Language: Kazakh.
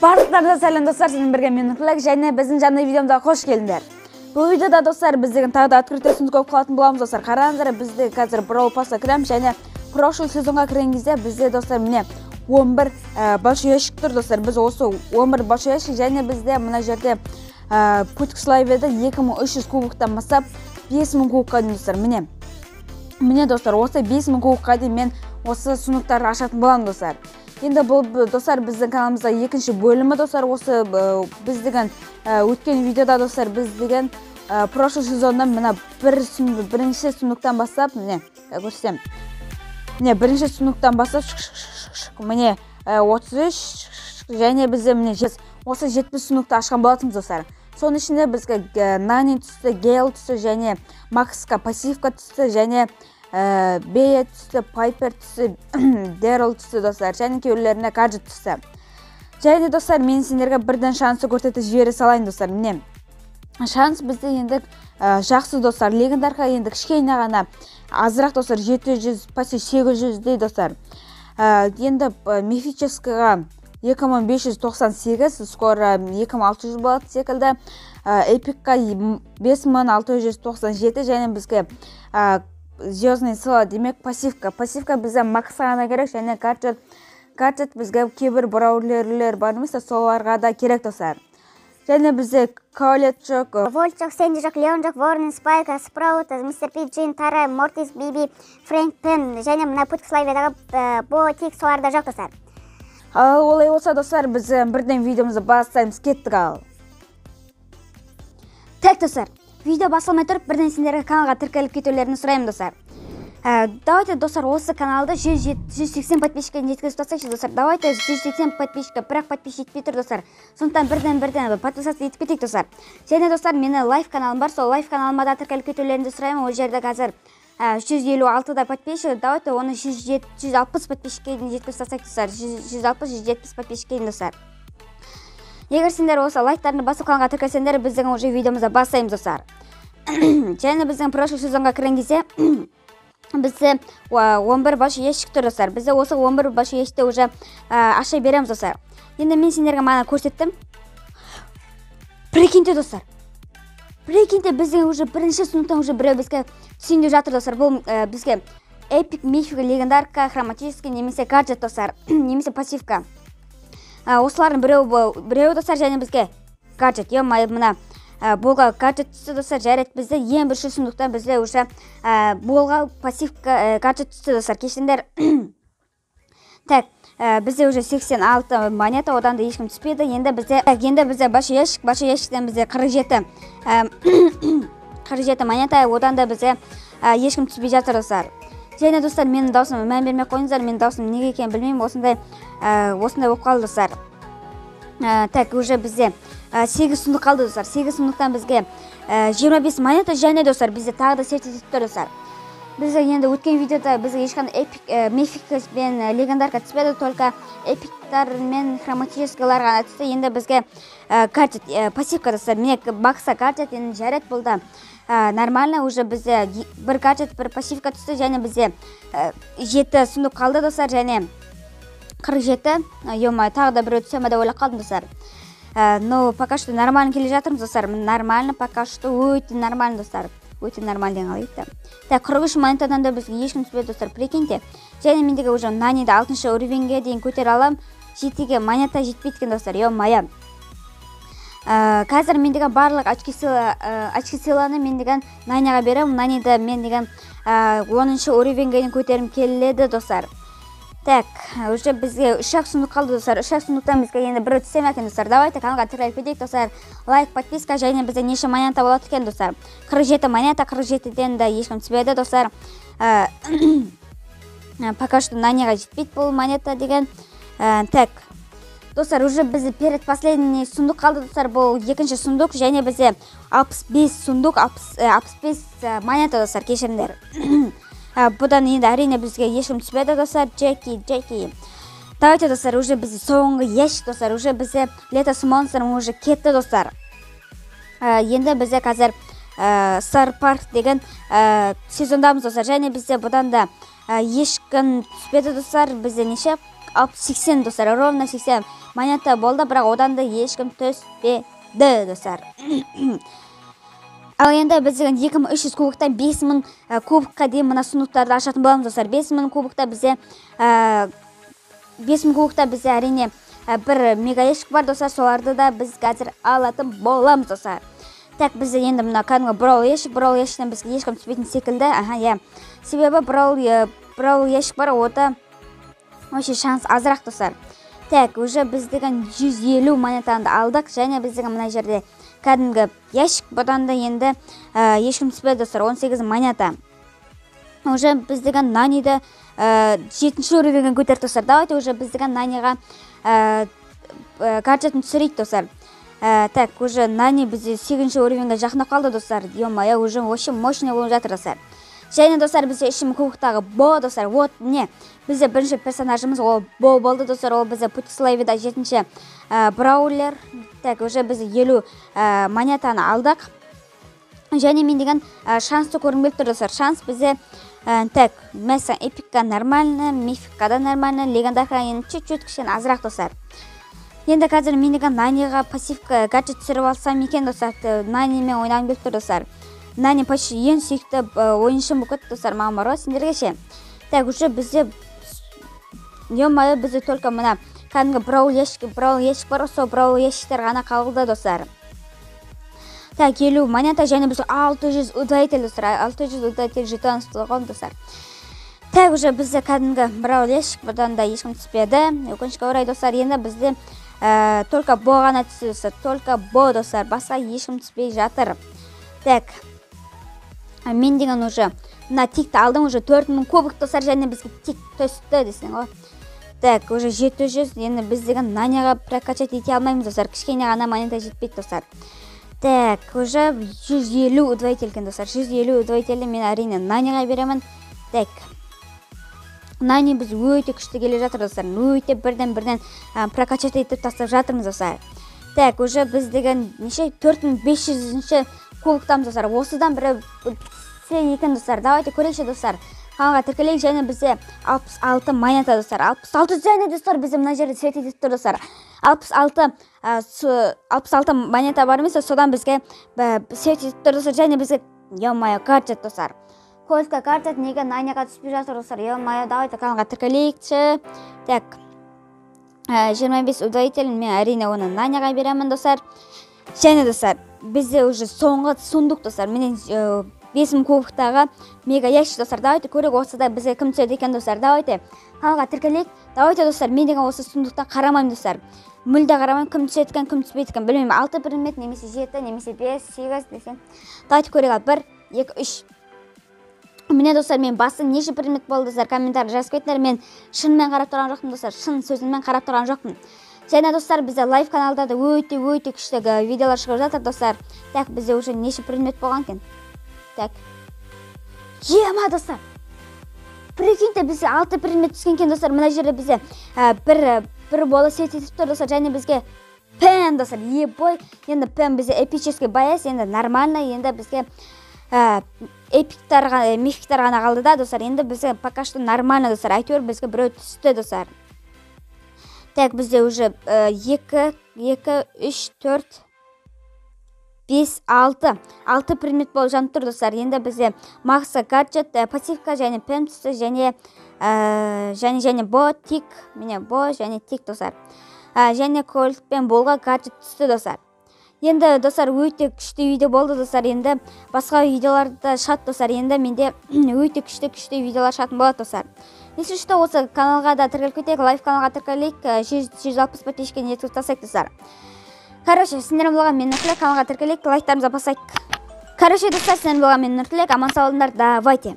Барлықтарыңызға сәлем достар, сіздермен бірге мен Нұртілек және біздің жаңа видеомызға қош келдіңдер. Бұл видеода достар біздің тағы да открытый сундук болып қалатын боламыз достар. Қараңыздар, бізде қазір Brawl Pass'a кіреміз және прошлый сезонға кірген кезде бізде достар міне 11 большой ящик тұр достар. Біз осы 11 большой ящик және бізде мына жерде путь к славе 2300 кубоктан бастап 5000 кубокқа дейін достар. Міне достар, осы 5000 кубокқа дейін мен осы сундуктарды ашатын боламын достар. Енді бұл достар біздің каналымызда екінші бөлімі достар. Осы біздің өткен видеода достар біздің прошлый сезонда мына бірінші сундуктан бастап міне көрсетем. Міне бірінші сундуктан бастап міне 33 және бізде міне осы 70 сундукты ашқан болатынбыз достар. Соның ішінде бізге Нани түсті, Гейл түсті және Максқа пассивка түсті және Бея түсті, Пайпер түсті, Дэрил түсті достар, және кейбіреулеріне гаджет түсті. Және достар, мен сендерге бірден шансы көрсетіп жібере салайын достар. Міне шанс бізде енді жақсы достар. Легендарқа енді кішкене ғана азырақ достар, 700 почти 800 достар. Енді мифическіға 2598, скоро 2600 болады секілді. Эпикқа 5697 және бізге звездный сила, демек пассивка. Пассивка бізде Максқа ғана керек және гаджет бізге кейбір браулерлер бар емес, соларға да керек достар. Және бізде Колет жоқ, Вольт жоқ, Сэнди жоқ, Леон жоқ, Ворон, Спайк, Спраут, Мистер Пи, Джин, Тара, Мортис, Биби, Фрэнк, Пен және мына путь к славедағы Ботик соларда жоқ достар. Ал олай болса достар, біз бірден видеомызды бастаймыз, кеттік ал. Так достар, видео басылмай тұрып, бірден сендерге каналға тіркеліп кетулерін сұраймын достар. Давайте достар, осы каналды 180 подписчикке жеткізіп тастайықшы достар. Давайте 180 подписчикке, бірақ подписчик жетпей тұр достар. Сондықтан бірден подписаться етіп кетейік достар. Және достар, менің лайв каналым бар, сол лайв каналыма да тіркеліп кетулеріңді сұраймын. Ол жерде қазір 156 подписчик, давайте оны 160 подписчикке жеткізіп тастайық достар. 160-170 подписчикке достар. Егер сендер осы лайктарны басып каналға тіркелсеңдер, біздің уже видеомызды бастаймыз достар. Және біздің прошлый сезонға кірген кезде бізде 11 большой ящик тұр достар. Бізде осы 11 большой ящикті уже аша береміз достар. Енді мен сендерге мана көрсеттім. Прикиньте достар. Прикиньте, бізде уже бірінші сундуктан уже біреу бізге түсейін деп жатыр достар. Бұл бізге эпик, мифика, легендарка, хроматический немесе гаджет достар, немесе пассивка. Осылардың біреу достар және бізге гаджет. Мына болға гаджет түсті достар, жарайды. Бізде ең бірінші сундуктан бізде уже болға пассивка гаджет түсті достар. Кешіндер. Так, бізде уже 86 монета, одан да ешкім түспеді. Енді бізде большой ящиктен бізде 47 монета, одан да бізде ешкім түспей жатыр достар. Және достар, менің даусым мән бермей қойыңыздар, менің даусым неге екенін білмеймін, осындай болып қалды достар. Так, уже бізде 8 сундук қалды достар. 8 сундуктан бізге 25 монета және достар, бізде тағы да сертификат тұр достар. Бізде енді өткен видеода бізге ешқандай эпик, мифика мен легендарка түспеді, только эпиктар мен хроматическалар ғана түсті. Енді бізге гаджет, пассивка достар. Міне Макса гаджет енді жарайды болды. Нормально, уже бізде бір гаджет, бір пассивка түсті және бізде 7 сундук қалды достар және 47. Тағы да біреу түссе ме деп ойлап қалдым достар. Но пока что нормально келе жатырмыз достар. Нормально, пока что өте нормально достар. Өте нормально деген алайық. Так, 43 монетадан да бізге ешкім түспеді достар. Прикиньте. Және мендегі уже Наниді 6 уровеньге дейін көтер алам. 7-ге монета жетпейткен достар. Мая. Қазір мен деген барлық очки силаны мен деген Наниға берем. Наниді мен деген 10 уровеньге дейін көтерім келеді достар. Так, уже бізге 3-ақ сундук қалды достар. 3-ақ сундуктан бізге енді біреу түссе ме екен достар. Давайте каналға тіркеліп кетейік достар. Лайк, подписка және бізде неше монета болады екен достар. 47 монета, 47-ден де ешкім түспеді достар. Пока что Наниға жетпейді бұл монета деген. Так, достар, уже бізде перед последний сундук қалды достар. Бұл екінші сундук және бізде 65 сундук, 65 монета достар, кешіріңдер. Бұдан енді әрине бізге ешкім түспеді достар. Джеки. Давайте достар, уже бізде соңғы ящик достар. Уже бізде лето с монстром уже кетті достар. Енді бізде қазір Star Park деген сезондамыз достар. Және бізде бұдан да ешкім түспеді достар. Бізде неше 80 достар, ровно 80 монета болды, бірақ одан да ешкім түспеді достар. Ал енді біз 2300 кубоктан 5000 кубокқа дейін мына сундуктарды ашатын боламыз достар. 5000 кубокта бізде 5000 кубокта бізде әрине бір мега ящик бар достар, соларды да біз қазір алатын боламыз достар. Так, бізде енді мына кәдімгі браул ящиктен бізге ешкім түспейтін секілді. Иә. Себебі браул ящик бар, ода вообще шанс азырақ достар. Так, уже біз деген 150 монетаны алдық, және біз деген мына жерде кәдімгі ящик, бұдан да енді ешкім түспеді достар, 18 монета. Уже біз деген наниді 7-ші уровенге көтерді достар. Давайте уже біз деген наниға гаджетін түсірейік достар. Так, уже нани бізде 8-ші уровенге жақындап қалды достар. Ё-моё, уже вообще мощный болып жатыр достар. Және достар, бізде 3000 кубоктағы Бо достар. Вот міне, бізде бірінші персонажымыз ол Бо болды достар. Ол бізде Путислейвида 7-ші браулер. Так, уже біз 50 монетаны алдық. Және мен деген шансты көрінбеп тұр достар. Шанс бізде так, мәсі эпикка нормально, мификка да нормально, легендарка енді чуть-чуть кішен азырақ достар. Енді қазір мен деген наниға пассивка гаджет түсіріп алсам екен достар. Нанимен ойнағым келіп тұр достар. Нани почти ең сүйікті ойыншым болып кетті достар, маған бар ғой сендерге ше. Так, уже бізде ё-моё, бізде только мына кәдімгі браул ящик бар, сол браул ящиктер ғана қалды достар. Так, 50 монета, және біз 600 удвоитель достар, 600 удвоитель жетон ұсталған достар. Так, уже бізде кәдімгі браул ящик, бұдан да ешкім түспеді. Өкінішке орай достар, енді бізде только Бо ғана түсті достар, только Бо достар, басқа ешкім түспей жатыр. Так, мен деген уже мына тикті алдым, уже 4000 кубок достар, және бізге тик түсті десең ғой. Так, уже 700, енді біз деген наняға прокачать ете алмаймыз достар, кішкене ғана монета жетпейді достар. Так, уже 150 удвоитель достар, 150 удвоитель мен әрине наняға беремін. Так, нани біз өте күшті келе жатыр достар, өте бірден прокачать етіп тастап жатырмыз достар. Так, уже біз деген неше 4500-ші кубоктамыз достар. Осыдан бірі екен достар. Давайте көрейікші достар. Қалға тіркелейік, және бізде 66 монета достар. 66 және достар, бізде мына жерде свет етіп тұр достар. 66 монета бар емес, содан бізге свет етіп тұр достар, және бізге ё-моё гаджет достар. Колька гаджет неге наняға түспей жатыр достар. Ё-моё, давайте қалға тіркелейікші. Так, 25 удвоитель, мен әрине оны наняға беремін достар. Және достар, бізде уже соңғы сундук достар. Менен 5000 кубоктағы мега ящик достар. Давайте көрек осыда бізге кім түседі екен достар. Давайте қалға тіркелейік. Давайте достар, мен деген осы сундуктан қарамайым достар. Мүлде қарамайым, кім түседі екен, кім түспейді екен. Білмеймін, 6 предмет, немесе 7, немесе 5, 8 десем. Давайте көрек, 1, 2, 3. Міне достар, мен басы неше предмет болды достар, комментарий жазып кетіңдер. Мен шынымен қарап тұрған жоқпын достар, шын сөзіммен қарап тұрған жоқпын. Және достар, бізде лайв каналда да өте күшті видеолар шығып жатыр достар. Так, бізде уже неше предмет болған екен. Так. Ема достар. Прикиньте, бізде 6 предмет түскен екен достар. Мына жерде бізде бір болы свет етіп тұр достар, және бізге пен достар. Ебой, енді пен бізде эпический баяс, енді нормально, енді бізге эпиктар, мификтар ғана қалды да достар. Енді бізге пока что нормально достар. Әйтеуір бізге біреу түсті достар. Так, бізде уже 2, 3, 4, 5, 6 предмет болып жанып тұр достар. Енді бізде Макса гаджет, пассивка және пен түсті, және Бо, тик, міне Бо және тик достар. Және Кольт пен Болға гаджет түсті достар. Енді достар, өте күшті видео болды достар. Енді басқа видеоларда шат достар. Енді менде өте күшті видеолар шатын болады достар. Если что, осы каналға да тіркеліп кетейік, лайв каналға тіркелейік, 160 подписчикке нетіп тасайық достар. Короче, сендерім болған мен Нұртілек, каналға тіркелейік, лайктарымызға басайық. Короче, достар, сендерім болған мен Нұртілек, аман сау болыңдар, давайте.